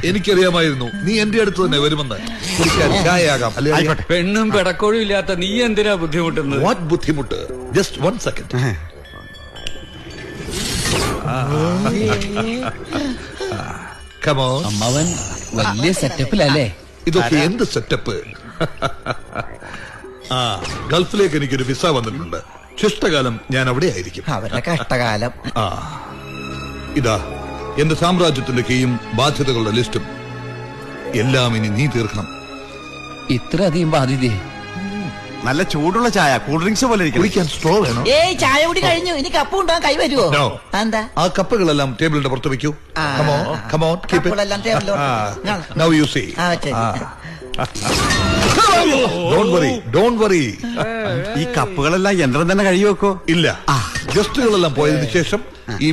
എനിക്കറിയാമായിരുന്നു നീ എന്റെ അടുത്ത് തന്നെ വരുമെന്ന്. കുടിക്കാൻ ചായയാകാം അല്ലേ? പെണ്ണും പെടക്കോഴും ഇല്ലാത്ത നീ എന്തിനാ ബുദ്ധിമുട്ടുന്നത്? വാട്ട് ബുദ്ധിമുട്ട്? Just 1 second. അമ്മാവൻ വലിയ സെറ്റപ്പിലല്ലേ? ഇതൊക്കെ എന്ത് സെറ്റപ്പ്? ഗൾഫിലേക്ക് എനിക്കൊരു വിസ വന്നിട്ടുണ്ട്. ശിഷ്ടകാലം ഞാൻ അവിടെ ആയിരിക്കും. അവരുടെ കഷ്ടകാലം. ഇതാ എന്റെ സാമ്രാജ്യത്തിന്റെ കീയും ബാധ്യതകളുടെ ലിസ്റ്റും. എല്ലാം ഇനി നീ തീർക്കണം. ഇത്രയധികം ബാധ്യതയെ? നല്ല ചൂടുള്ള ചായ, കൂൾ ഡ്രിങ്ക്സ് പോലെ കുടിക്കാൻ സ്ട്രോ വേണം. ഏയ് ചായ കൂടി കഴിഞ്ഞു. ഇനി കപ്പ് കൊണ്ടുപോകാൻ കൈ വരുമോ? എന്താ? ആ കപ്പുകളെല്ലാം ടേബിളിന്റെ പുറത്ത് വെക്കൂ. Now you see. Don't worry. ഈ കപ്പുകളെല്ലാം യന്ത്രം തന്നെ കഴിയുവെക്കോ? ഇല്ല, ഗസ്റ്റുകളെല്ലാം പോയതിനു ശേഷം ഈ